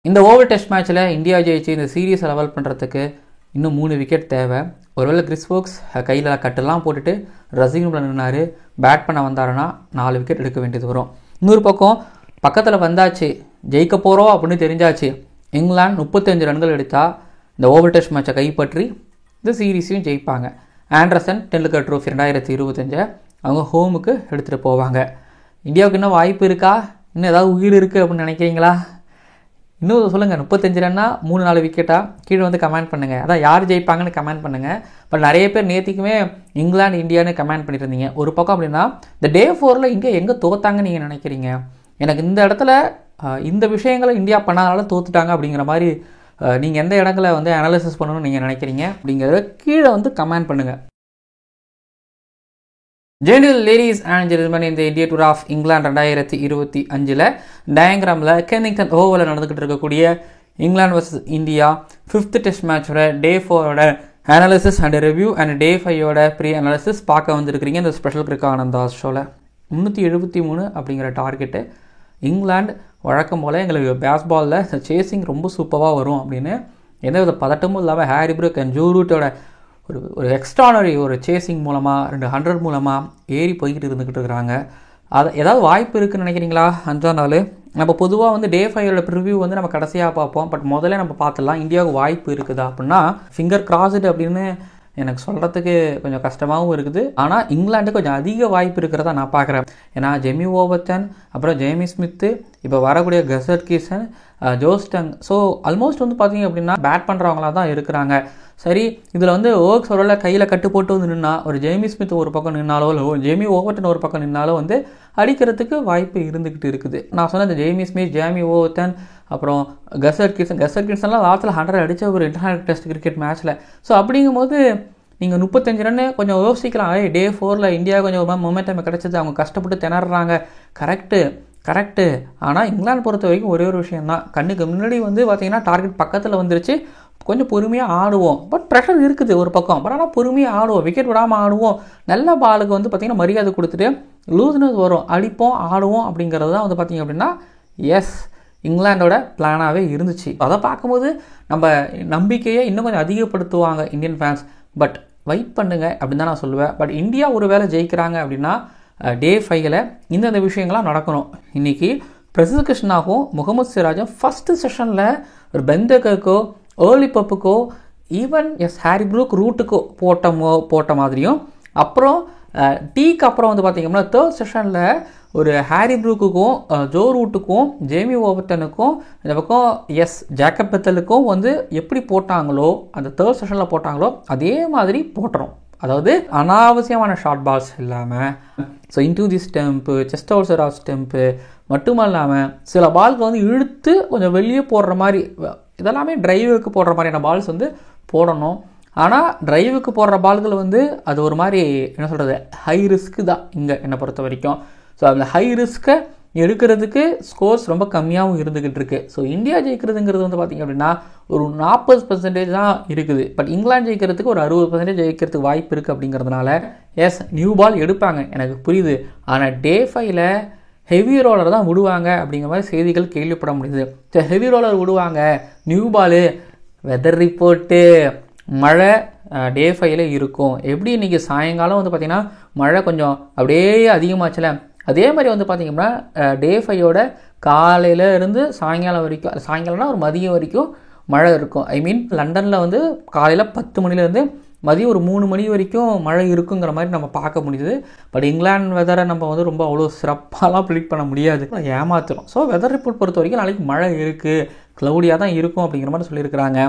இந்த over test மேட்ச்சில் India ஜெயிச்சு இந்த சீரீஸை லெவல் பண்ணுறதுக்கு இன்னும் 3 விக்கெட் தேவை. ஒருவேளை கிறிஸ் வோக்ஸ் கையில் கட்டெல்லாம் போட்டுட்டு ரசிகனில் நின்னார், பேட் பண்ண வந்தாருன்னா 4 விக்கெட் எடுக்க வேண்டியது வரும். இன்னொரு பக்கம் பக்கத்தில் வந்தாச்சு, ஜெயிக்க போகிறோம் அப்படின்னு தெரிஞ்சாச்சு. இங்கிலாந்து 35 ரன்கள் எடுத்தால் இந்த ஓவர் டெஸ்ட் மேட்சை கைப்பற்றி இந்த சீரீஸையும் ஜெயிப்பாங்க. ஆண்டர்சன் டெண்டுல்கர் ட்ரோஃபி 2025 அவங்க ஹோமுக்கு எடுத்துகிட்டு போவாங்க. இந்தியாவுக்கு இன்னும் வாய்ப்பு இருக்கா, இன்னும் ஏதாவது உயிர் இருக்குது அப்படின்னு நினைக்கிறீங்களா? இன்னும் சொல்லுங்கள், 35 ரன்னா 3-4 விக்கெட்டா? கீழே வந்து கமெண்ட் பண்ணுங்கள். அதான் யார் ஜெயிப்பாங்கன்னு கமெண்ட் பண்ணுங்கள். பட் நிறைய பேர் நேற்றுக்குமே இங்கிலாந்து இந்தியான்னு கமெண்ட் பண்ணியிருந்தீங்க. ஒரு பக்கம் அப்படின்னா இந்த டே 4 இங்கே எங்கே தோத்தாங்கன்னு நீங்கள் நினைக்கிறீங்க? எனக்கு இந்த இடத்துல இந்த விஷயங்களை இந்தியா பண்ணாதனால தோத்துட்டாங்க அப்படிங்கிற மாதிரி நீங்கள் எந்த இடங்களை வந்து அனாலிசிஸ் பண்ணணும்னு நீங்கள் நினைக்கிறீங்க அப்படிங்கிறத கீழே வந்து கமெண்ட் பண்ணுங்கள். ஜென்டில் லேடிஸ் அண்ட் ஜென்டில்மேன், இந்த இந்தியா டூர் ஆஃப் இங்கிலாந்து 2025 டயக்ராமில் கென்னிங்டன் ஓவரில் நடந்துக்கிட்டு இருக்கக்கூடிய England vs India 5th test மேட்சோட டே 4ஓட analysis and review and day 5ஓட ப்ரீ அனாலிசிஸ் பார்க்க வந்துருக்கிறீங்க இந்த ஸ்பெஷல் கிரிக்கெட் ஆனந்தாஸ் ஷோவில். 373 அப்படிங்கிற டார்கெட்டு. இங்கிலாந்து வழக்கம் போல் எங்களுக்கு பேஸ்பாலில் சேசிங் ரொம்ப சூப்பராக வரும் அப்படின்னு எந்தவித பதட்டமும் இல்லாமல் ஹாரி ப்ரூக் அண்ட் ஜோ ரூட்டோட ஒரு எக்ஸ்ட்ரானரி ஒரு சேசிங் மூலமாக 200 மூலமாக ஏறி போய்கிட்டு இருந்துக்கிட்டு இருக்கிறாங்க. அது ஏதாவது வாய்ப்பு இருக்குதுன்னு நினைக்கிறீங்களா? 5ஆம் நாள் நம்ம பொதுவாக வந்து டே 5ஓட ப்ரிவ்யூ வந்து நம்ம கடைசியாக பார்ப்போம். பட் முதல்ல நம்ம பார்த்துடலாம் இந்தியாவுக்கு வாய்ப்பு இருக்குதா அப்படின்னா. ஃபிங்கர் கிராஸ்டு அப்படின்னு எனக்கு சொல்கிறதுக்கு கொஞ்சம் கஷ்டமாகவும் இருக்குது. ஆனால் இங்கிலாண்டுக்கு கொஞ்சம் அதிக வாய்ப்பு இருக்கிறதா நான் பார்க்குறேன். ஏன்னா ஜெமி ஓவர்டன், அப்புறம் ஜேமி ஸ்மித்து, இப்போ வரக்கூடிய கசர்கிசன், ஜோஸ்டங், ஸோ ஆல்மோஸ்ட் வந்து பார்த்தீங்க அப்படின்னா பேட் பண்ணுறவங்களா தான் இருக்கிறாங்க. சரி, இதில் வந்து ஓக்ஸ் ஒரு கையில் கட்டு போட்டு வந்து நின்னா, ஒரு ஜேமி ஸ்மித் ஒரு பக்கம் நின்னாலோ இல்லை ஜேமி ஓவர்டன் ஒரு பக்கம் நின்னாலோ வந்து அடிக்கிறதுக்கு வாய்ப்பு இருந்துக்கிட்டு இருக்குது. நான் சொன்ன இந்த ஜேமி ஸ்மித், ஜேமி ஓவர்டன், அப்புறம் கசர்கிசன்லாம் லாஸ்ட்டில் 100 அடித்த ஒரு இன்டர்நேஷனல் டெஸ்ட் கிரிக்கெட் மேட்ச்சில். ஸோ அப்படிங்கும்போது நீங்கள் 35 ரன்னு கொஞ்சம் யோசிக்கலாம். டே 4 இந்தியா கொஞ்சம் ஒரு மொமெண்டம் கிடச்சிது, அவங்க கஷ்டப்பட்டு திணறாங்க. கரெக்டு. ஆனால் இங்கிலாந்து பொறுத்த வரைக்கும் ஒரே ஒரு விஷயம் தான், கண்ணுக்கு முன்னாடி வந்து பார்த்தீங்கன்னா டார்கெட் பக்கத்தில் வந்துருச்சு, கொஞ்சம் பொறுமையாக ஆடுவோம். பட் ப்ரெஷர் இருக்குது ஒரு பக்கம், பட் ஆனால் பொறுமையாக ஆடுவோம், விக்கெட் விடாமல் ஆடுவோம். நல்ல பாலுக்கு வந்து பார்த்திங்கன்னா மரியாதை கொடுத்துட்டு லூஸ்னஸ் வரும், அடிப்போம், ஆடுவோம் அப்படிங்கிறது தான் வந்து பார்த்திங்க அப்படின்னா இங்கிலாண்டோட பிளானாகவே இருந்துச்சு. அதை பார்க்கும்போது நம்ம நம்பிக்கையை இன்னும் கொஞ்சம் அதிகப்படுத்துவாங்க இந்தியன் ஃபேன்ஸ். பட் வெயிட் பண்ணுங்க அப்படின்னு தான் நான் சொல்லுவேன். பட் இந்தியா ஒரு வேளை ஜெயிக்கிறாங்க அப்படின்னா டே 5 இந்தந்த விஷயங்கள்லாம் நடக்கணும். இன்றைக்கி பிரசித் கிருஷ்ணாவும் முகமது சிராஜும் ஃபஸ்ட்டு செஷனில் ஒரு பெந்தகருக்கோ ஏர்லி பப்புக்கோ ஈவன் ஹாரி ப்ரூக் ரூட்டுக்கோ போட்ட மாதிரியும், அப்புறம் டீக்கு அப்புறம் வந்து பார்த்திங்கன்னா 3rd செஷனில் ஒரு ஹாரி ப்ரூக்குக்கும் ஜோ ரூட்டுக்கும் ஜேமி ஓவர்டனுக்கும் இந்த பக்கம் ஜேக்கப் பெத்தலுக்கும் வந்து எப்படி போட்டாங்களோ அந்த 3rd செஷனில் போட்டாங்களோ அதே மாதிரி போட்டுரும். அதாவது அனாவசியமான ஷார்ட் பால்ஸ் இல்லாமல், so into the stump, chest outside off stump மட்டும் இல்லாமல் சில பால்க்கு வந்து இழுத்து கொஞ்சம் வெளியே போடுற மாதிரி, இதெல்லாமே டிரைவுக்கு போடுற மாதிரியான பால்ஸ் வந்து போடணும். ஆனால் டிரைவுக்கு போடுற பால்கள் வந்து அது ஒரு மாதிரி என்ன சொல்கிறது, ஹை ரிஸ்க்கு தான் இங்கே என்னை பொறுத்த வரைக்கும். ஸோ அந்த ஹை ரிஸ்க்கை எடுக்கிறதுக்கு ஸ்கோர்ஸ் ரொம்ப கம்மியாகவும் இருந்துக்கிட்டு இருக்குது. ஸோ இந்தியா ஜெயிக்கிறதுங்கிறது வந்து பார்த்திங்க அப்படின்னா ஒரு 40% தான் இருக்குது. பட் இங்கிலாந்து ஜெயிக்கிறதுக்கு ஒரு 60% ஜெயிக்கிறதுக்கு வாய்ப்பு இருக்குது. அப்படிங்கிறதுனால நியூ பால் எடுப்பாங்க, எனக்கு புரியுது. ஆனால் டே 5 ஹெவி ரோலர் தான் விடுவாங்க அப்படிங்கிற மாதிரி செய்திகள் கேள்விப்பட முடியுது. ஸோ ஹெவி ரோலர் விடுவாங்க, நியூ பாலு, வெதர் ரிப்போர்ட்டு, மழை டே 5 இருக்கும். எப்படி இன்றைக்கி சாயங்காலம் வந்து பார்த்திங்கன்னா மழை கொஞ்சம் அப்படியே அதிகமாச்சுல, அதே மாதிரி வந்து பார்த்திங்கன்னா டே 5ஓட காலையில் இருந்து சாயங்காலம் வரைக்கும், சாயங்காலம்னா ஒரு மதியம் வரைக்கும் மழை இருக்கும். ஐ மீன் லண்டனில் வந்து காலையில் 10 மணிலேருந்து மதியம் ஒரு 3 மணி வரைக்கும் மழை இருக்குங்கிற மாதிரி நம்ம பார்க்க முடியுது. பட் இங்கிலாந்து வெதரை நம்ம வந்து ரொம்ப அவ்வளோ சிறப்பாலாம் ப்ரிடிக்ட் பண்ண முடியாது, ஏமாத்துறோம். ஸோ வெதர் ரிப்போர்ட் பொறுத்த வரைக்கும் நாளைக்கு மழை இருக்குது, க்ளவுடியாக தான் இருக்கும் அப்படிங்கிற மாதிரி சொல்லியிருக்கிறாங்க.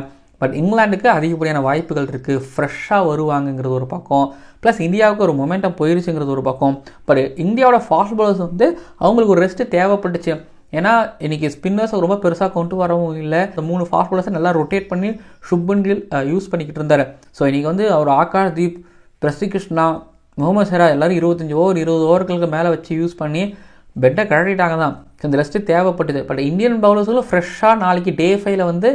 பட் இங்கிலாந்துக்கு அதிகப்படியான வாய்ப்புகள் இருக்குது, ஃப்ரெஷ்ஷாக வருவாங்கங்கிறது ஒரு பக்கம், ப்ளஸ் இந்தியாவுக்கு ஒரு மொமெண்டம் போயிடுச்சுங்கிறது ஒரு பக்கம். பட் இந்தியாவோட ஃபாஸ்ட் பாலர்ஸ் வந்து அவங்களுக்கு ஒரு ரெஸ்ட்டு தேவைப்பட்டுச்சு. ஏன்னா இன்றைக்கி ஸ்பின்னர்ஸை ரொம்ப பெருசாக கொண்டு வரவும் இல்லை, இந்த 3 ஃபாஸ்ட் பாலர்ஸை நல்லா ரொட்டேட் பண்ணி சுப்மன் கில் யூஸ் பண்ணிக்கிட்டு இருந்தார். ஸோ இன்றைக்கி வந்து அவர் ஆகாஷ் தீப், பிரசித் கிருஷ்ணா, முகமது சிராஜ் எல்லோரும் 25 ஓவர் 20 ஓவர்களுக்கு மேலே வச்சு யூஸ் பண்ணி பெட்டை கழட்டிட்டாங்க தான். இந்த ரெஸ்ட்டு தேவைப்பட்டுது. பட் இந்தியன் பவுலர்ஸும் ஃப்ரெஷ்ஷாக நாளைக்கு டே 5 வந்து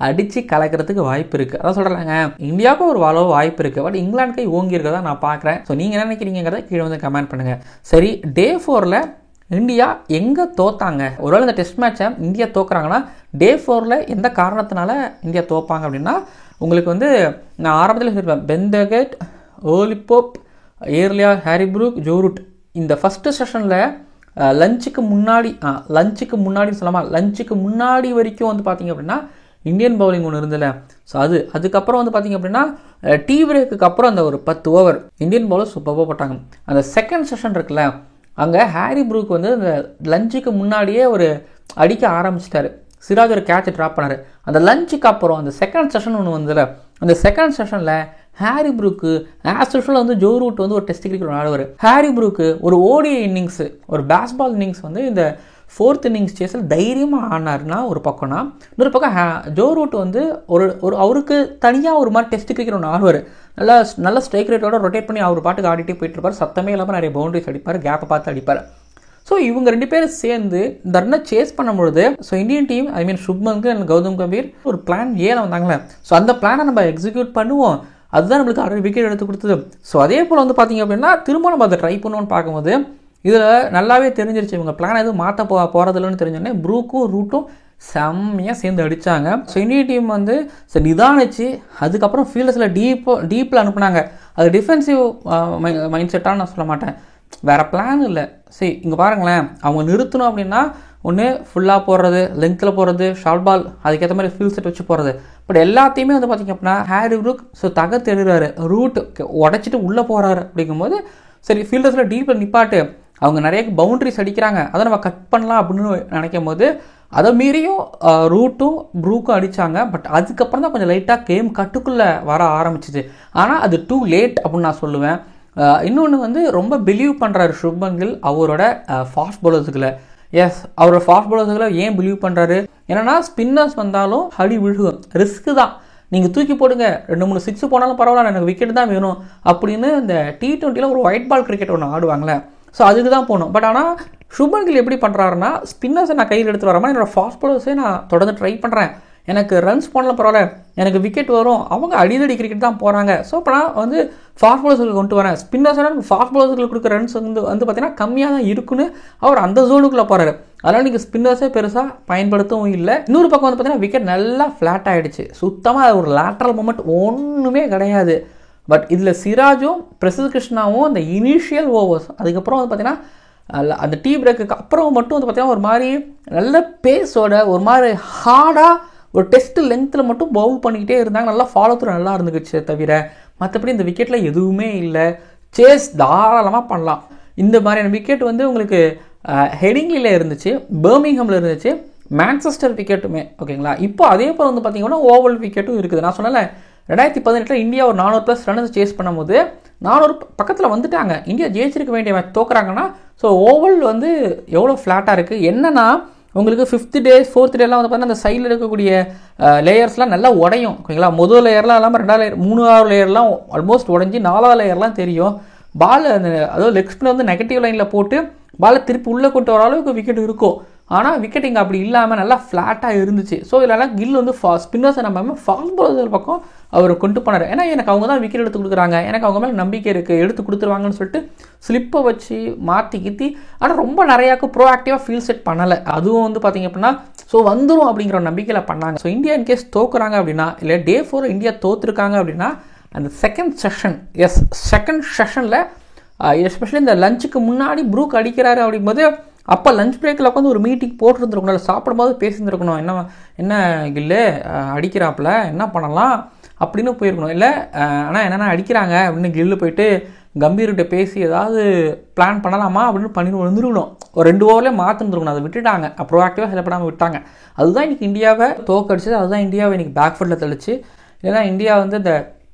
அடித்து கலக்கிறதுக்கு வாய்ப்பு இருக்குது. அதான் சொல்கிறாங்க, இந்தியாவுக்கும் ஒரு வாய்ப்பு இருக்குது. பட் இங்கிலாந்து கை ஓங்கி இருக்கிறதா நான் பார்க்குறேன். ஸோ நீங்கள் என்ன நினைக்கிறீங்கிறத கீழே வந்து கமெண்ட் பண்ணுங்கள். சரி, டே 4 இந்தியா எங்கே தோத்தாங்க? ஒருவேளை இந்த டெஸ்ட் மேட்சை இந்தியா தோக்குறாங்கன்னா டே 4ல் எந்த காரணத்தினால இந்தியா தோப்பாங்க அப்படின்னா, உங்களுக்கு வந்து நான் ஆரம்பத்தில் சொல்லியிருப்பேன், பெந்தகட், ஓலிபோப், ஏர்லியா, ஹாரிப்ரூக், ஜோரூட். இந்த ஃபஸ்ட்டு செஷனில் லஞ்சுக்கு முன்னாடி வரைக்கும் வந்து பார்த்திங்க அப்படின்னா இந்தியன் பவுலிங் ஒன்று இருந்ததில்ல. ஸோ அதுக்கப்புறம் வந்து பார்த்திங்க அப்படின்னா டீ பிரேக்குக்கு அப்புறம் அந்த ஒரு 10 ஓவர் இந்தியன் பவுலர் சூப்பராக போட்டாங்க. அந்த செகண்ட் செஷன் இருக்குல்ல, அங்கே ஹாரி ப்ரூக் வந்து அந்த லஞ்சுக்கு முன்னாடியே ஒரு அடிக்க ஆரம்பிச்சிட்டாரு. சிராஜ் ஒரு கேட்சை ட்ராப் பண்ணார். அந்த லஞ்சுக்கு அப்புறம் அந்த செகண்ட் செஷன் ஒன்று வந்ததில்ல, அந்த செகண்ட் செஷனில் ஹாரி ப்ரூக்கு ஆஸ் யூஷுவல் வந்து ஜோ ரூட் வந்து ஒரு டெஸ்ட் கிரிக்கெட் விளையாடுவார். ஹாரி ப்ரூக்கு ஒரு ஓடிஐ இன்னிங்ஸு, ஒரு பேஸ்பால் இன்னிங்ஸ் வந்து இந்த 4th இன்னிங்ஸ் சேஸில் தைரியமாக ஆடினார்னா ஒரு பக்கம்னா, இன்னொரு பக்கம் ஜோ ரூட் வந்து ஒரு அவருக்கு தனியாக ஒரு மாதிரி டெஸ்ட் கிரிக்கெட் ஒன்று ஆடுவார். நல்ல ஸ்ட்ரைக் ரேட்டோட ரொட்டேட் பண்ணி அவர் பாட்டுக்கு ஆடிட்டே போயிட்டு இருப்பார். சத்தமே இல்லாமல் நிறைய பவுண்டரிஸ் அடிப்பார், கேப்பை பார்த்து அடிப்பார். ஸோ இவங்க 2 பேரும் சேர்ந்து இந்த ரன்னை சேஸ் பண்ணும்பொழுது, so Indian team Shubman Gill and Gautam Gambhir ஒரு பிளான் ஏல வந்தாங்களே, ஸோ அந்த பிளானை நம்ம எக்ஸிக்யூட் பண்ணுவோம், அதுதான் நம்மளுக்கு 6 விக்கெட் எடுத்து கொடுத்தது. ஸோ அதே போல் வந்து பார்த்திங்க அப்படின்னா திரும்ப நம்ம அதை ட்ரை பண்ணுவோன்னு பார்க்கும்போது இதில் நல்லாவே தெரிஞ்சிருச்சு இவங்க பிளான் எதுவும் மாற்ற போகிறதில்லன்னு தெரிஞ்சோடனே ப்ரூக்கும் ரூட்டும் செம்மையாக சேர்ந்து அடித்தாங்க. ஸோ இந்தியன் டீம் வந்து நிதானிச்சு அதுக்கப்புறம் ஃபீல்டர்ஸில் டீப்பில் அனுப்புனாங்க. அது டிஃபென்சிவ் மைண்ட் செட்டான்னு நான் சொல்ல மாட்டேன், வேறு பிளான் இல்லை. சரி இங்கே பாருங்களேன், அவங்க நிறுத்தணும் அப்படின்னா ஒன்று ஃபுல்லாக போடுறது, லென்த்தில் போடுறது, ஷார்ட் பால், அதுக்கேற்ற மாதிரி ஃபீல்ட் செட் வச்சு போகிறது. பட் எல்லாத்தையுமே வந்து பார்த்திங்க அப்படின்னா ஹாரி ப்ரூக் தகர்த்து எழுதுறாரு, ரூட் உடச்சிட்டு உள்ளே போகிறாரு. அப்படிங்கும்போது சரி ஃபீல்டர்ஸில் டீப்பில் நிப்பாட்டு, அவங்க நிறைய பவுண்டரிஸ் அடிக்கிறாங்க, அதை நம்ம கட் பண்ணலாம் அப்படின்னு நினைக்கும் போது அதை மீறியும் ரூட்டும் ப்ரூக்கும் அடித்தாங்க. பட் அதுக்கப்புறம் தான் கொஞ்சம் லைட்டாக கேம் கட்டுக்குள்ளே வர ஆரம்பிச்சிச்சு. ஆனால் அது டூ லேட் அப்படின்னு நான் சொல்லுவேன். இன்னொன்று வந்து ரொம்ப பிலீவ் பண்ணுறாரு சுப்மன் கில் அவரோட ஃபாஸ்ட் பவுலர்ஸுக்குள்ள. எஸ், அவரோட ஃபாஸ்ட் பவுலர்ஸுக்குள்ள ஏன் பிலீவ் பண்ணுறாரு? ஏன்னா ஸ்பின்னர்ஸ் வந்தாலும் அடி விழுகும், ரிஸ்க்கு தான், நீங்கள் தூக்கி போடுங்க, 2-3 6 போனாலும் பரவாயில்ல, எனக்கு விக்கெட் தான் வேணும் அப்படின்னு இந்த T20 ஒரு ஒயிட் பால் கிரிக்கெட் ஒன்று ஆடுவாங்களே, ஸோ அதுக்கு தான் போகணும். பட் ஆனால் சுப்மன் கில் எப்படி பண்ணுறாருன்னா, ஸ்பின்னர்ஸை நான் கையில் எடுத்து வராமல் என்னோடய ஃபாஸ்ட் பவுலர்ஸே நான் தொடர்ந்து ட்ரை பண்ணுறேன், எனக்கு ரன்ஸ் போனாலும் பரவாயில்ல, எனக்கு விக்கெட் வரும், அவங்க அடிதடி கிரிக்கெட் தான் போகிறாங்க. ஸோ இப்போ நான் வந்து ஃபாஸ்ட் பவுலர்ஸுக்கு கொண்டு வரேன், ஸ்பின்னர்ஸோட ஃபாஸ்ட் பவுலர்ஸுக்கு கொடுக்குற ரன்ஸ் வந்து பார்த்தீங்கன்னா கம்மியாக தான் இருக்குன்னு அவர் அந்த ஜோனுக்குள்ளே போகிறாரு. அதனால் நீங்கள் ஸ்பின்னர்ஸே பெருசாக பயன்படுத்தவும் இல்லை. இன்னொரு பக்கம் வந்து பார்த்தீங்கன்னா விக்கெட் நல்லா ஃப்ளாட் ஆகிடுச்சு, சுத்தமாக ஒரு லேட்ரல் மூமெண்ட் ஒன்றுமே கிடையாது. பட் இதில் சிராஜும் பிரசித் கிருஷ்ணாவும் அந்த இனிஷியல் ஓவர்ஸ், அதுக்கப்புறம் வந்து பார்த்தீங்கன்னா அந்த டீ பிரேக்குக்கு அப்புறம் மட்டும் வந்து பார்த்தீங்கன்னா ஒரு மாதிரி நல்ல பேஸோட ஒரு மாதிரி ஹார்டாக ஒரு டெஸ்ட் லென்த்தில் மட்டும் பவுல் பண்ணிக்கிட்டே இருந்தாங்க. நல்லா ஃபாலோ த்ரூ நல்லா இருந்துக்குச்சு, தவிர மற்றபடி இந்த விக்கெட்டில் எதுவுமே இல்லை. சேஸ் தாராளமாக பண்ணலாம். இந்த மாதிரியான விக்கெட் வந்து உங்களுக்கு ஹெடிங்லியில் இருந்துச்சு, பர்மிங்ஹாமில் இருந்துச்சு, மான்செஸ்டர் விக்கெட்டுமே, ஓகேங்களா. இப்போ அதே போல் வந்து பார்த்தீங்கன்னா ஓவல் விக்கெட்டும் இருக்குது. நான் சொன்னல 2018 இந்தியா ஒரு 400+ ரன்ஸ் சேஸ் பண்ணும்போது 400 பக்கத்தில் வந்துட்டாங்க. இந்தியா ஜெயிச்சிருக்க வேண்டிய மேட்ச் தோக்குறாங்கன்னா, ஸோ ஓவல் வந்து எவ்வளோ ஃப்ளாட்டாக இருக்குது. என்னென்னா உங்களுக்கு 5th டே 4th டேலாம் வந்து பார்த்தீங்கன்னா அந்த சைடில் இருக்கக்கூடிய லேயர்ஸ்லாம் நல்லா உடையும், ஓகேங்களா. முதல் லேயர்லாம் இல்லாமல் 2வது லேயர் 3வது லேயர்லாம் ஆல்மோஸ்ட் உடஞ்சி 4வது லேயர்லாம் தெரியும். பால் அந்த அதாவது லெக் ஸ்பின்னர் வந்து நெகட்டிவ் லைனில் போட்டு பாலை திருப்பி உள்ளே கொண்டு வர அளவுக்கு விக்கெட் இருக்கும். ஆனால் விக்கெட் இங்கே அப்படி இல்லாமல் நல்லா ஃப்ளாட்டாக இருந்துச்சு. ஸோ இதெல்லாம் கில் வந்து ஸ்பின்னர்ஸை நம்ம ஃபாஸ்ட் பவுலர் பக்கம் அவர் கொண்டு போனார். ஏன்னா எனக்கு அவங்க தான் விக்கெட் எடுத்து கொடுக்குறாங்க, எனக்கு அவங்க மேலே நம்பிக்கை இருக்குது, எடுத்து கொடுத்துருவாங்கன்னு சொல்லிட்டு ஸ்லிப்பை வச்சு மாற்றி கித்தி. ஆனால் ரொம்ப நிறையாக்கு ப்ரோஆக்டிவாக ஃபீல்ட் செட் பண்ணலை. அதுவும் வந்து பார்த்திங்க அப்படின்னா ஸோ வந்துடும் அப்படிங்கிற நம்பிக்கையில் பண்ணாங்க. ஸோ இந்தியா இன்கேஸ் தோக்குறாங்க அப்படின்னா, இல்லை டே 4 இந்தியா தோற்றுருக்காங்க அப்படின்னா, அந்த செகண்ட் செஷனில் எஸ்பெஷலி இந்த லஞ்சுக்கு முன்னாடி ப்ரூக் அடிக்கிறாரு அப்படிங்கும்போது, அப்போ லஞ்ச் பிரேக்கில் உட்காந்து ஒரு மீட்டிங் போட்டுருந்துருக்கணும், இல்லை சாப்பிடும்போது பேசியிருந்துருக்கணும், என்ன கில்லு அடிக்கிறாப்புல என்ன பண்ணலாம் அப்படின்னு போயிருக்கணும். இல்லை ஆனால் என்னென்ன அடிக்கிறாங்க அப்படின்னு கில்லு போயிட்டு கம்பீர்கிட்ட பேசி ஏதாவது பிளான் பண்ணலாமா அப்படின்னு பண்ணி வந்துருக்கணும். ஒரு 2 ஓவர்லேயே மாற்றிருந்துருக்கணும். அதை விட்டுட்டாங்க, ப்ரோஆக்டிவாக செயல்படாமல் விட்டாங்க. அதுதான் இன்றைக்கி இந்தியாவை தோக்கடிச்சது, அதுதான் இந்தியாவை இன்றைக்கி பேக்ஃபுட்டில் தெளிச்சு. இல்லைன்னா இந்தியா வந்து இந்த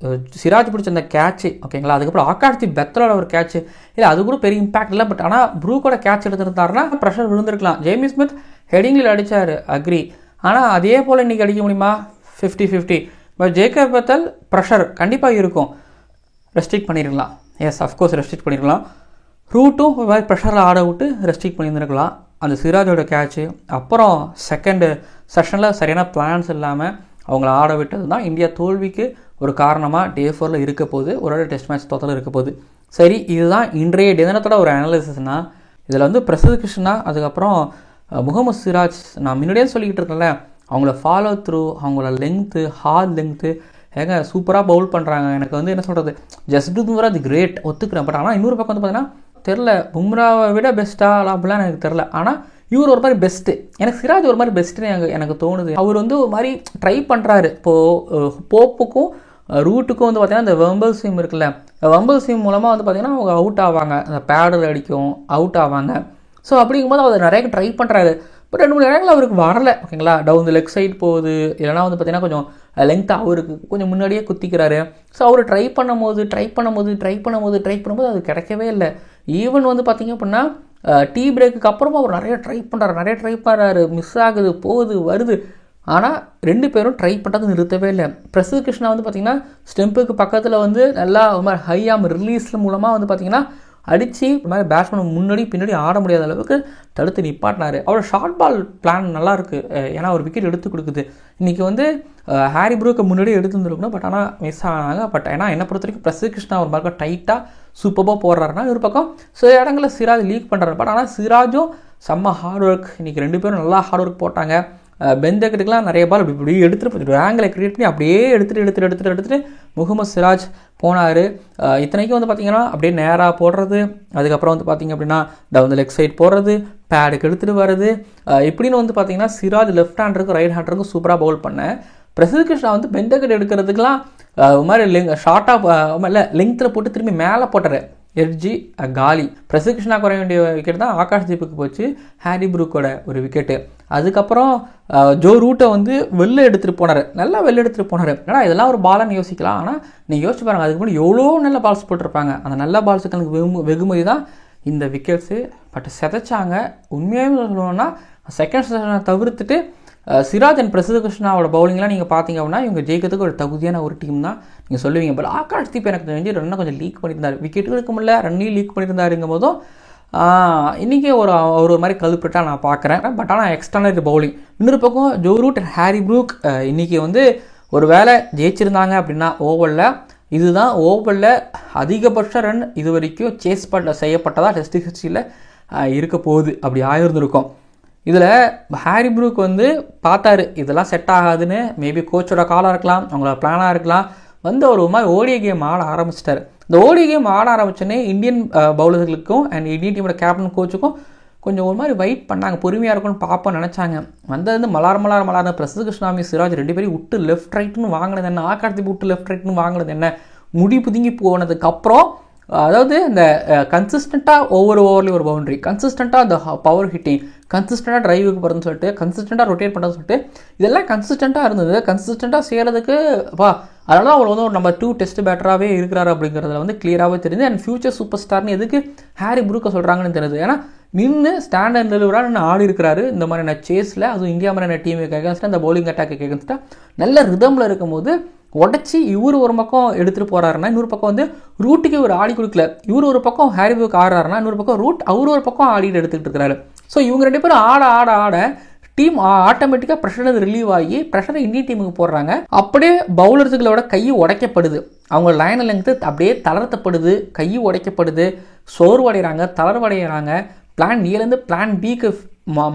சிராஜ் பிடிச்ச அந்த கேட்சு, ஓகேங்களா, அதுக்கப்புறம் ஆகாஷ்தீப் பெத்ரோட ஒரு கேட்சு, இல்லை அது கூட பெரிய இம்பாக்ட் இல்லை. பட் ஆனால் ப்ரூக்கோட கேட்ச் எடுத்துருந்தாருன்னா ப்ரெஷர் விழுந்திருக்கலாம். ஜேமி ஸ்மித் ஹெடிங்கில் அடித்தார், அக்ரி. ஆனால் அதே போல் இன்றைக்கி அடிக்க முடியுமா? 50-50. பட் ஜேக்கப் பெத்தல் ப்ரெஷர் கண்டிப்பாக இருக்கும், ரெஸ்ட்ரிக்ட் பண்ணியிருக்கலாம். எஸ், அஃப்கோர்ஸ் ரெஸ்ட்ரிக்ட் பண்ணியிருக்கலாம். ரூட்டும் ஒரு மாதிரி ப்ரெஷரில் ஆட விட்டு ரெஸ்ட்ரிக்ட் பண்ணியிருந்துருக்கலாம். அந்த சிராஜோட கேட்சு அப்புறம் செகண்டு செஷனில் சரியான பிளான்ஸ் இல்லாமல் அவங்கள ஆட விட்டது தான் இந்தியா தோல்விக்கு ஒரு காரணமாக டே 4 இருக்க போகுது. ஒரு டெஸ்ட் மேட்ச் தோத்தல் இருக்க போகுது. சரி, இதுதான் இன்றைய தினத்தோட ஒரு அனாலிசிஸ்னால், இதில் வந்து பிரசித் கிருஷ்ணா அதுக்கப்புறம் முகமது சிராஜ் நான் முன்னாடியே சொல்லிக்கிட்டு இருக்கேன்ல, அவங்கள ஃபாலோ த்ரூ, அவங்கள லெங்க்த்து, ஹார்ட் லெங்க்த்து ஏங்க சூப்பராக பவுல் பண்ணுறாங்க. எனக்கு வந்து என்ன சொல்கிறது, ஜஸ்பிரீத் பும்ரா அது கிரேட் ஒத்துக்கிறேன். பட் ஆனால் இன்னொரு பக்கம் வந்து பார்த்தீங்கன்னா தெரில, பும்ராவை விட பெஸ்ட்டாக அப்படிலாம் எனக்கு தெரில. ஆனால் இவர் ஒரு மாதிரி பெஸ்ட்டு, எனக்கு சிராஜ் ஒரு மாதிரி பெஸ்ட்டுன்னு எனக்கு தோணுது. அவர் வந்து ஒரு மாதிரி ட்ரை பண்ணுறாரு. இப்போது போப்புக்கும் ரூட்டுக்கும் வந்து பார்த்தீங்கன்னா இந்த வெம்பிள் சீம் இருக்குல்ல, வெம்பிள் சீம் மூலமாக வந்து பார்த்தீங்கன்னா அவங்க அவுட் ஆவாங்க, அந்த பேடல் அடிக்கும் அவுட் ஆவாங்க. ஸோ அப்படிங்கும்போது அவர் நிறைய ட்ரை பண்ணுறாரு. பட் 2-3 இடங்கள் அவருக்கு வரலை. ஓகேங்களா, டவுன் த லெக் சைட் போகுது, இல்லைனா வந்து பார்த்தீங்கன்னா கொஞ்சம் லெங்க்த்தாக அவருக்கு கொஞ்சம் முன்னாடியே குத்திக்கிறாரு. ஸோ அவர் ட்ரை பண்ணும்போது அது கிடைக்கவே இல்லை. ஈவன் வந்து பார்த்தீங்க அப்படின்னா டீ பிரேக்குக்கு அப்புறமா அவர் நிறைய ட்ரை பண்ணுறாரு, மிஸ் ஆகுது, போகுது வருது. ஆனால் 2 பேரும் ட்ரை பண்ணுறது நிறுத்தவே இல்லை. பிரசித் கிருஷ்ணா வந்து பார்த்திங்கன்னா ஸ்டெம்புக்கு பக்கத்தில் வந்து நல்லா ஒரு மாதிரி ஹையாம் ரிலீஸ் மூலமாக வந்து பார்த்திங்கன்னா அடித்து ஒரு மாதிரி பேட்ஸ்மேன் முன்னாடி பின்னாடி ஆட முடியாத அளவுக்கு தடுத்து நிப்பாட்டினார். அவரோட ஷார்ட் பால் பிளான் நல்லாயிருக்கு, ஏன்னா ஒரு விக்கெட் எடுத்து கொடுக்குது. இன்றைக்கி வந்து ஹாரி ப்ரூக்கை முன்னாடி எடுத்துருந்துருக்கணும், பட் ஆனால் மிஸ் ஆனாங்க. பட் ஏன்னா என்னை பொறுத்த வரைக்கும் பிரசித் கிருஷ்ணா ஒரு மாதிரி டைட்டாக சூப்பராக போடுறாருன்னா, ஒரு பக்கம் சில இடங்களில் சிராஜ் லீக் பண்ணுறாரு. பட் ஆனால் சிராஜும் செம்ம ஹார்ட் ஒர்க், இன்றைக்கி 2 பேரும் நல்லா ஹார்ட் ஒர்க் போட்டாங்க. பெந்தகட்டுக்கெலாம் நிறைய பால் இப்படி எடுத்துகிட்டு ஆங்கிளை கிரியேட் பண்ணி அப்படியே எடுத்துகிட்டு முகமது சிராஜ் போனார். இத்தனைக்கும் வந்து பார்த்திங்கன்னா அப்படியே நேராக போடுறது, அதுக்கப்புறம் வந்து பார்த்திங்க அப்படின்னா டவுன் லெக் சைட் போடுறது, பேடுக்கு எடுத்துகிட்டு வர்றது, இப்படின்னு வந்து பார்த்திங்கன்னா சிராஜ் லெஃப்ட் ஹேண்டருக்கும் ரைட் ஹேண்டருக்கும் சூப்பராக பவுல் பண்ணேன். பிரசித் கிருஷ்ணா வந்து பெந்தகட் எடுக்கிறதுக்கெலாம் ஒரு மாதிரி ஷார்ட்டாக இல்லை லெங்க்த்தில் போட்டு திரும்பி மேலே போட்டார், எட்ஜி காலி. பிரசித் கிருஷ்ணா குறைய வேண்டிய விக்கெட் தான் ஆகாஷ்தீப்புக்கு போச்சு, ஹாரி ப்ரூக்கோட ஒரு விக்கெட்டு. அதுக்கப்புறம் ஜோ ரூட்டை வந்து வெளில எடுத்துகிட்டு போனார். ஏன்னா இதெல்லாம் ஒரு பாலான்னு யோசிக்கலாம், ஆனால் நீங்கள் யோசிச்சு பாருங்கள், அதுக்கு முன்னாடி எவ்வளோ நல்ல பால்ஸ் போட்டிருப்பாங்க. அந்த நல்ல பால்ஸுக்கு வெகுமதி தான் இந்த விக்கெட்ஸு. பட் செதைச்சாங்க. உண்மையாக சொல்லணும்னா செகண்ட் செஷனை தவிர்த்துட்டு சிராஜ் அண்ட் பிரசித் கிருஷ்ணாவோட பவுலிங்லாம் நீங்கள் பார்த்தீங்க அப்படின்னா இவங்க ஜெயிக்கிறதுக்கு ஒரு தகுதியான ஒரு டீம் தான் நீங்கள் சொல்லுவீங்க. பட் ஆகாஷ்தீப் எனக்கு தெரிஞ்சு ரன்னை கொஞ்சம் லீக் பண்ணியிருந்தார், விக்கெட்டுக்கு இருக்க முடியல, ரன்னையும் லீக் பண்ணியிருந்தாருங்கும் போதும் இன்றைக்கி ஒரு மாதிரி கல்பிட்டாக நான் பார்க்குறேன். பட் ஆனால் எக்ஸ்ட்ரானரி பவுலிங். இன்னொரு பக்கம் Joe Root and Harry Brook இன்றைக்கி வந்து ஒரு வேளை ஜெயிச்சிருந்தாங்க அப்படின்னா இதுதான் ஓவரில் அதிகபட்ச ரன் இது வரைக்கும் சேஸ் செய்யப்பட்டதாக டெஸ்ட் ஹிஸ்ட்ரியில் இருக்க போகுது. அப்படி ஆயிருந்திருக்கும். இதில் ஹாரி ப்ரூக் வந்து பார்த்தாரு இதெல்லாம் செட் ஆகாதுன்னு, மேபி கோச்சோட காலாக இருக்கலாம், அவங்களோட பிளானாக இருக்கலாம், வந்து ஒரு மாதிரி ஓடிஐ கேம் ஆட ஆரம்பிச்சிட்டார். இந்த ஓடிஐ கேம் ஆட ஆரம்பிச்சோன்னே இந்தியன் பவுலர்களுக்கும் அண்ட் இந்தியன் டீமோட கேப்டன் கோச்சுக்கும் கொஞ்சம் ஒரு மாதிரி வெயிட் பண்ணாங்க, பொறுமையாக இருக்கும்னு பார்ப்போம்னு நினச்சாங்க. வந்தது மலார் பிரசித் கிருஷ்ணாமி சிராஜ் 2 பேரும் விட்டு லெஃப்ட் ரைட்டுன்னு வாங்கினது என்ன, ஆகாஷ்தீப் விட்டு லெஃப்ட் ரைட்டுன்னு வாங்கினது என்ன, முடி புதுங்கி போனதுக்கப்புறம் அதாவது இந்த கன்சிஸ்டண்ட்டாக ஒவ்வொரு ஓவர்லேயும் ஒரு பவுண்டரி, கன்சிஸ்டண்ட்டாக அந்த பவர் ஹிட்டிங், கன்சிஸ்டண்ட்டாக ட்ரைவுக்கு போகிறதுன்னு சொல்லிட்டு, கன்சிஸ்டண்ட்டாக ரொட்டேட் பண்ணுறதுன்னு சொல்லிட்டு இதெல்லாம் கன்சிஸ்டண்ட்டாக இருந்தது. கன்சிஸ்டண்ட்டாக செய்கிறதுக்கு அதனால தான் அவர் வந்து ஒரு நம்பர் 2 டெஸ்ட் பேட்டராகவே இருக்கிறாரு அப்படிங்கிறதுல வந்து கிளியராகவே தெரியுது. அண்ட் ஃபியூச்சர் சூப்பர் ஸ்டார்னு எதுக்கு ஹாரி ப்ரூக்கை சொல்கிறாங்கன்னு தெரியுது. ஏன்னா நின்று ஸ்டாண்டர்ட் டெலிவராக நின்று ஆடி இருக்கிறாரு இந்த மாதிரியான சேஸில், அதுவும் இந்தியா மாதிரியான டீமுக்கு அகேன்ஸ்டாக அந்த பவுலிங் அட்டாக்கு அகேன்ஸ்டாக நல்ல ரிதமில் இருக்கும்போது உடச்சி இவர் ஒரு பக்கம் எடுத்துகிட்டு போகிறாருன்னா, இன்னொரு பக்கம் வந்து ரூட்டுக்கு இவர் ஆடி கொடுக்கல, இவர் ஒரு பக்கம் ஹாரி ப்ரூக் ஆடுறாருன்னா இன்னொரு பக்கம் ரூட் அவர் ஒரு பக்கம் ஆடிட்டு எடுத்துக்கிட்டு இருக்கிறாரு. ஸோ இவங்க 2 பேரும் ஆட டீம் ஆட்டோமேட்டிக்காக ப்ரெஷர் ரிலீவ் ஆகி ப்ரெஷரை இந்தியன் டீமுக்கு போடுறாங்க. அப்படியே பவுலர்ஸுகளோட கை உடைக்கப்படுது, அவங்க லைன் லெங்க்த்து அப்படியே தளர்த்தப்படுது, கை உடைக்கப்படுது, சோர்வடைகிறாங்க, தளர்வடைகிறாங்க. பிளான் ஏலேருந்து பிளான் பிக்கு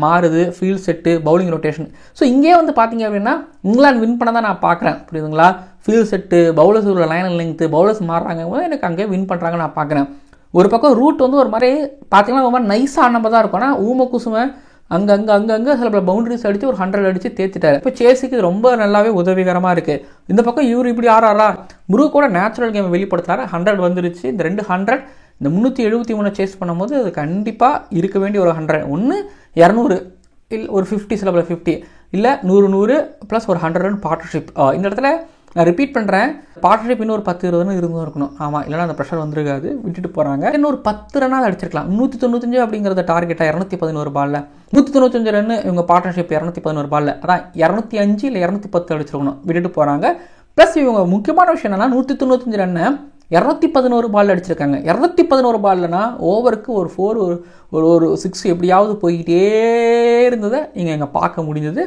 மாறுது, field set, bowling rotation. So இங்கே வந்து பார்த்தீங்க அப்படின்னா இங்கிலாந்து வின் பண்ண தான் நான் பார்க்குறேன், புரியுதுங்களா? ஃபீல்ட் செட்டு, பவுலர்ஸோட லைன் லெங்க்த்து, பவுலர்ஸ் மாறுறாங்க போது எனக்கு அங்கே வின் பண்ணுறாங்க நான் பார்க்குறேன். ஒரு பக்கம் ரூட் வந்து ஒரு மாதிரி பார்த்தீங்கன்னா ஒரு மாதிரி நைஸாக ஆனப்போ தான் இருக்கும். ஆனால் ஊம குசுமை அங்கே சில பவுண்டரிஸ் அடித்து ஒரு 100 அடித்து தேர்த்திட்டார். இப்போ சேஸுக்கு இது ரொம்ப நல்லாவே உதவிகரமாக இருக்குது. இந்த பக்கம் இவர் இப்படி ஆறாரா, ப்ரூக்கோட நேச்சுரல் கேமை வெளிப்படுத்துறாரு, 100 வந்துருச்சு. இந்த 2 100 இந்த 373 சேஸ் பண்ணும்போது அது கண்டிப்பாக இருக்க வேண்டிய ஒரு 100, ஒன்று 200 இல்லை ஒரு 50, சில 50 இல்லை 100 ப்ளஸ் ஒரு 100 ரன் பார்ட்னர்ஷிப். இந்த இடத்துல நான் ரிப்பீட் பண்ணுறேன், பார்ட்னர்ஷிப் இன்னும் ஒரு 10-20 ரன் இருந்தும் இருக்கணும். ஆமாம், இல்லைனா அந்த ப்ரெஷர் வந்துருக்காது, விட்டுட்டு போகிறாங்க. இன்னொரு 10 ரன்னாக அடிச்சிருக்கலாம். 195 அப்படிங்கிறத டார்கெட்டாக 211 பாலில் 195 ரன் இவங்க பார்ட்னர்ஷிப் 211 பாலில், அதான் 205 இல்லை 210 அடிச்சிருக்கணும், விட்டுட்டு போகிறாங்க. ப்ளஸ் இவங்க முக்கியமான விஷயம் என்னென்னா 195 ரன்னு 211 பால் அடிச்சிருக்காங்க. 211 பால்லனா ஓவருக்கு ஒரு 4 ஒரு 6 எப்படியாவது போய்கிட்டே இருந்ததை நீங்கள் இங்கே பார்க்க முடிஞ்சது.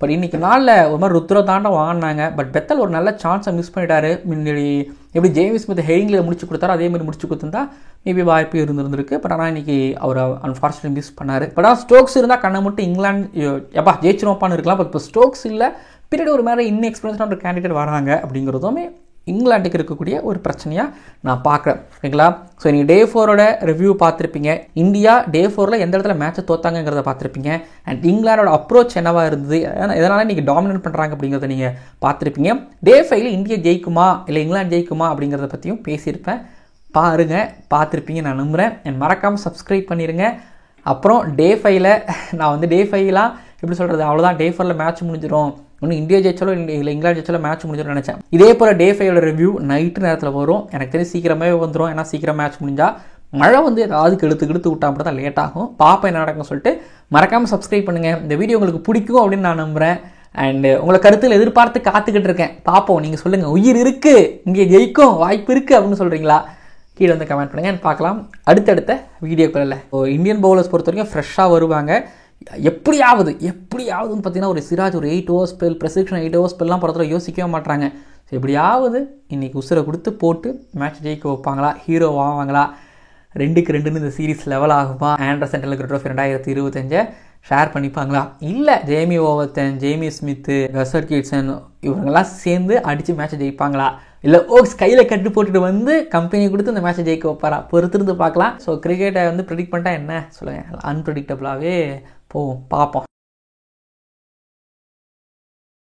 பட் இன்றைக்கி நாளில் ஒரு மாதிரி ருத்ரோ தாண்ட வாங்கினாங்க. பட் பெத்தல் ஒரு நல்ல சான்ஸை மிஸ் பண்ணிட்டாரு. முன்னாடி எப்படி ஜேமி ஸ்மித் ஹெயிங்கில் முடிச்சு கொடுத்தாரோ அதே மாதிரி முடிச்சு கொடுத்துருந்தா மேபி வாய்ப்பு இருந்திருக்கு. பட் ஆனால் இன்றைக்கி அவர் அன்ஃபார்ச்சுனேட்லி மிஸ் பண்ணார். பட் ஆனால் ஸ்டோக்ஸ் இருந்தால் கண்ணை மட்டும் இங்கிலாந்து எப்பா ஜெயிச்சிருவாப்பான்னு இருக்கலாம். பட் இப்போ ஸ்டோக்ஸ் இல்லை, பின்னாடி ஒரு மாதிரி இன்எக்ஸ்பீரியன்ஸான ஒரு கேண்டிடேட் வராங்க அப்படிங்கிறதுமே இங்கிலாந்துக்கு இருக்கக்கூடிய ஒரு பிரச்சனையாக நான் பார்க்குறேன். ஓகேங்களா? ஸோ நீங்கள் டே 4ஓட ரிவ்யூ பார்த்துருப்பீங்க. இந்தியா டே 4ல் எந்த இடத்துல மேட்சை தோத்தாங்கிறத பார்த்துருப்பீங்க. அண்ட் இங்கிலாண்டோட அப்ரோச் என்னவாக இருந்தது, எதனால் இன்றைக்கி டாமினேட் பண்ணுறாங்க அப்படிங்கிறத நீங்கள் பார்த்துருப்பீங்க. டே 5ல் இந்தியா ஜெயிக்குமா இல்லை இங்கிலாந்து ஜெயிக்குமா அப்படிங்கிறத பற்றியும் பேசியிருப்பேன். பாருங்கள், பார்த்துருப்பீங்க நான் நம்புகிறேன். அண்ட் மறக்காமல் சப்ஸ்கிரைப் பண்ணிடுங்க. அப்புறம் டே 5ல் நான் வந்து டே 5லாம் எப்படி சொல்கிறது, அவ்வளோதான் டே 4ல் மேட்ச் முடிஞ்சிடும், இன்னும் இந்தியா ஜெயிச்சாலோ இல்லை இங்கிலாந்து ஜெயிச்சாலோ மேட்ச் முடிஞ்சிடும் நினச்சேன். இதே போல் டே 5ஓட ரிவ்யூ நைட்டு நேரத்தில் வரும். எனக்கு தெரிஞ்சு சீக்கிரமே வந்துடும். ஏன்னா சீக்கிரம் மேட்ச் முடிஞ்சால் மழை வந்து ஏதாவது கெடுத்து விட்டால் மட்டும் தான் லேட் ஆகும். பாப்பா என்ன நடக்கும்னு சொல்லிட்டு மறக்காமல் சப்ஸ்கிரைப் பண்ணுங்கள். இந்த வீடியோ உங்களுக்கு பிடிக்கும் அப்படின்னு நான் நம்புகிறேன். அண்டு உங்களை கருத்தில் எதிர்பார்த்து காத்துக்கிட்டு இருக்கேன். பார்ப்போம், நீங்கள் சொல்லுங்கள், உயிர் இருக்குது, இங்கே ஜெயிக்கும் வாய்ப்பு இருக்குது அப்படின்னு சொல்கிறீங்களா? கீழே வந்து கமெண்ட் பண்ணுங்கள். பார்க்கலாம் அடுத்தடுத்த வீடியோக்களில். இந்தியன் பவுலர்ஸ் பொறுத்த வரைக்கும் ஃப்ரெஷ்ஷாக வருவாங்க. எப்படியாவதுன்னு பார்த்தீங்கன்னா ஒரு சிராஜ் ஒரு 8 ஓவர் ஸ்பெல், பிரசிக்ஷன் 8 ஓவர் ஸ்பெல்லாம் பொறுத்தவரை யோசிக்கவே மாட்டாங்க. ஸோ எப்படியாவது இன்றைக்கி உசுரை கொடுத்து போட்டு மேட்ச் ஜெயிக்க வைப்பாங்களா, ஹீரோ ஆவாங்களா, 2-2 இந்த சீரீஸ் லெவல் ஆகுமா, ஆண்டர்சன் டெல்லர் ட்ரோஃபி 2025 ஷேர் பண்ணிப்பாங்களா, இல்லை ஜேமி ஓவர்டன், ஜேமி ஸ்மித்து, கசர் கிட்சன் இவங்கெல்லாம் சேர்ந்து அடித்து மேட்ச்சை ஜெயிப்பாங்களா, இல்லை ஓக்ஸ் கையில் கட்டு போட்டுட்டு வந்து கம்பெனி கொடுத்து இந்த மேட்ச்சை ஜெயிக்க வைப்பாரா, பொறுத்திருந்து பார்க்கலாம். ஸோ கிரிக்கெட்டை வந்து ப்ரெடிக்ட் பண்ணிட்டா என்ன சொல்லுங்கள், அன்ப்ரெடிக்டபுளாகவே போவோம், பார்ப்போம்.